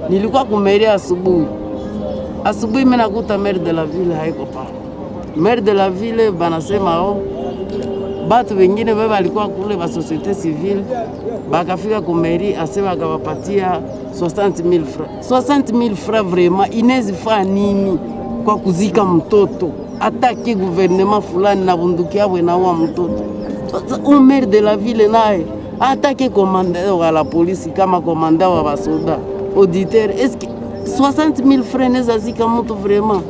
Nilikuwa kumeria asubuhi. Asubuhi mimi nakuta maire de la ville haiko pale. Maire de la ville banasema batu wengine baba alikuwa kule ba societe civile bakafika kumeri asema akawapatia 60,000 francs. 60,000 francs vraiment inezi fa nini kwa kuzika mtoto? Ataki gouvernement fulani na bunduki yao na wa mtoto. Un maire de la ville naye ataki commandant wa la police kama commandant wa basoda. Auditeur, est-ce que 60,000 francs nezazika mtu vraiment?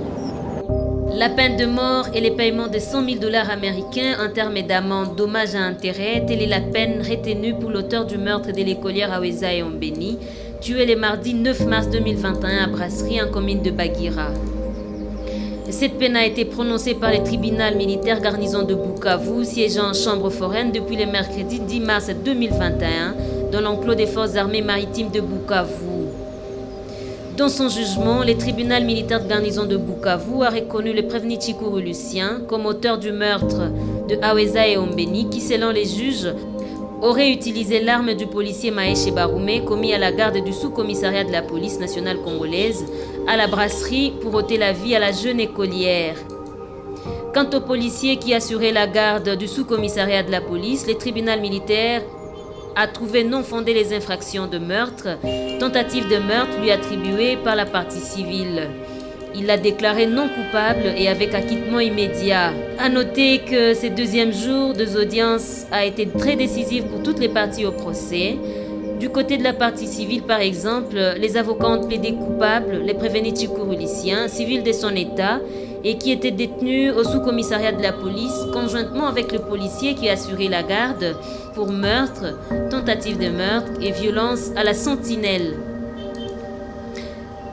La peine de mort et les paiements de 100 000 $ américains en termes d'amende, dommages à intérêt, telle est la peine retenue pour l'auteur du meurtre de l'écolière Aweza Eombeni, tuée le mardi 9 mars 2021 à Brasserie, en commune de Bagira. Cette peine a été prononcée par le tribunal militaire garnison de Bukavu, siégeant en chambre foraine depuis le mercredi 10 mars 2021 dans l'enclos des forces armées maritimes de Bukavu. Dans son jugement, le tribunal militaire de garnison de Bukavu a reconnu le prévenu Chikuru Lucien comme auteur du meurtre de Aweza Eombeni qui, selon les juges, aurait utilisé l'arme du policier Maeshe Baroumé commis à la garde du sous-commissariat de la police nationale congolaise à la Brasserie pour ôter la vie à la jeune écolière. Quant au policier qui assurait la garde du sous-commissariat de la police, le tribunal militaire a trouvé non fondées les infractions de meurtre, tentative de meurtre lui attribuée par la partie civile. Il l'a déclaré non coupable et avec acquittement immédiat. A noter que ce deuxième jour de audience a été très décisif pour toutes les parties au procès. Du côté de la partie civile, par exemple, les avocats ont plaidé coupables les prévenus Chikuru Lucien, civil de son état, et qui était détenu au sous-commissariat de la police, conjointement avec le policier qui assurait la garde pour meurtre, tentative de meurtre et violence à la sentinelle.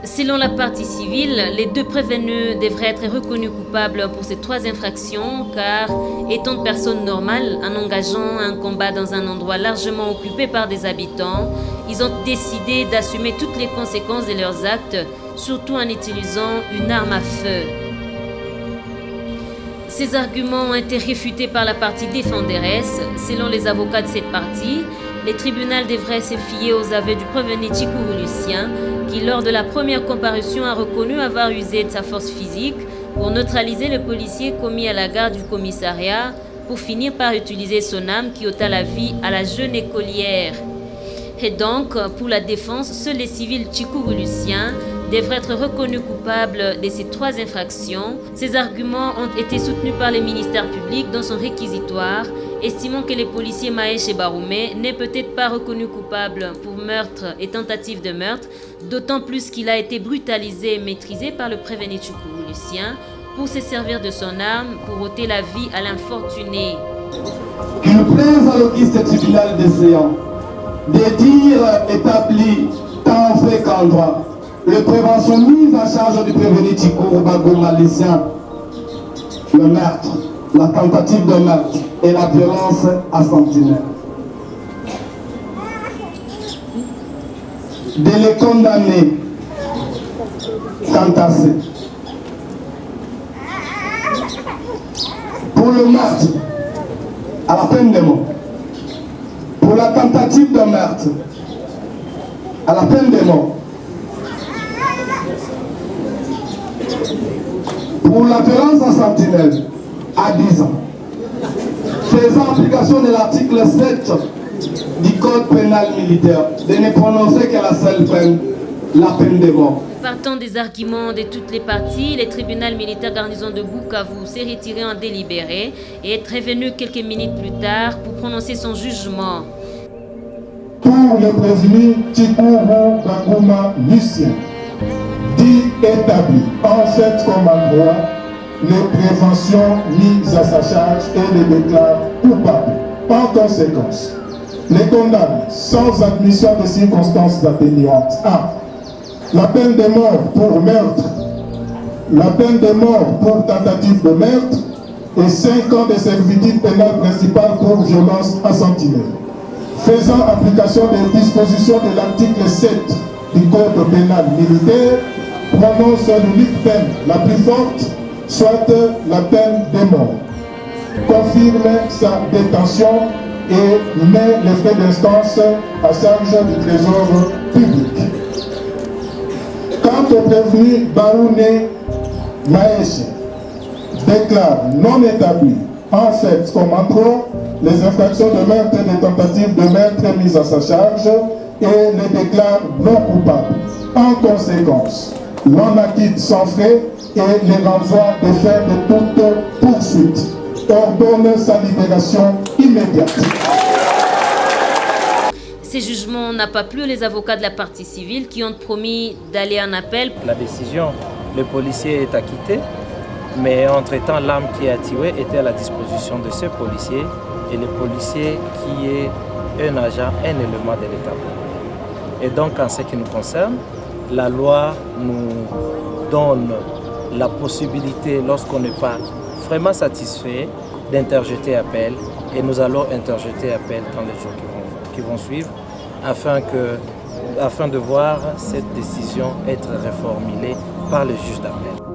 Selon la partie civile, les deux prévenus devraient être reconnus coupables pour ces 3 infractions car, étant de personnes normales, en engageant un combat dans un endroit largement occupé par des habitants, ils ont décidé d'assumer toutes les conséquences de leurs actes, surtout en utilisant une arme à feu. Ces arguments ont été réfutés par la partie défenderesse. Selon les avocats de cette partie, le tribunal devrait se fier aux aveux du prévenu Chikuru Lucien, qui lors de la première comparution a reconnu avoir usé de sa force physique pour neutraliser le policier commis à la garde du commissariat pour finir par utiliser son arme qui ôta la vie à la jeune écolière. Et donc, pour la défense, seul le civil Chikuru Lucien devrait être reconnu coupable de ces 3 infractions. Ces arguments ont été soutenus par le ministère public dans son réquisitoire, estimant que le policier Maeshe Baroumé n'est peut-être pas reconnu coupable pour meurtre et tentative de meurtre, d'autant plus qu'il a été brutalisé et maîtrisé par le prévenu Chikuru Lucien pour se servir de son arme pour ôter la vie à l'infortuné. Qu'il plaise à l'auguste tribunal des séants de dire établi tant fait qu'en droit le prévention mise en charge du prévenu Chikuru Bagoma Lucien, le meurtre, la tentative de meurtre et la violence à sentinelle. De les condamner quant à ce. Pour le meurtre, à la peine de mort. Pour la tentative de meurtre, à la peine de mort. Pour la violence en sentinelle, à 10 ans. Faisant application de l'article 7 du Code pénal militaire, de ne prononcer que la seule peine, la peine de mort. Partant des arguments de toutes les parties, le tribunal militaire garnison de Bukavu s'est retiré en délibéré et est revenu quelques minutes plus tard pour prononcer son jugement. Pour le prévenu Chikuru Bagoma Lucien, dit établi en fait comme en droit, les préventions mises à sa charge et les déclare coupable. En conséquence, les condamne sans admission de circonstances atténuantes. 1. La peine de mort pour meurtre, la peine de mort pour tentative de meurtre et 5 ans de servitude pénale principale pour violence à sentinelle. Faisant application des dispositions de l'article 7 du Code pénal militaire, prononce l'unique peine la plus forte, soit la peine de mort. Confirme sa détention et met les frais d'instance à charge du trésor public. au prévenu Baoune Maèche déclare non établi en fait comme en droit les infractions de meurtre et des tentatives de meurtre mises à sa charge et les déclare non coupables. En conséquence, l'on acquitte sans frais et les renvoie de faire de toute poursuite. Ordonne sa libération immédiate. Ces jugements n'ont pas plu les avocats de la partie civile qui ont promis d'aller en appel. La décision, le policier est acquitté, mais entre-temps, l'arme qui a tué était à la disposition de ce policier et le policier qui est un agent, un élément de l'État congolais. Et donc, en ce qui nous concerne, la loi nous donne la possibilité, lorsqu'on n'est pas vraiment satisfait, d'interjeter appel. Et nous allons interjeter appel dans les jours qui vont suivre afin de voir cette décision être réformulée par le juge d'appel.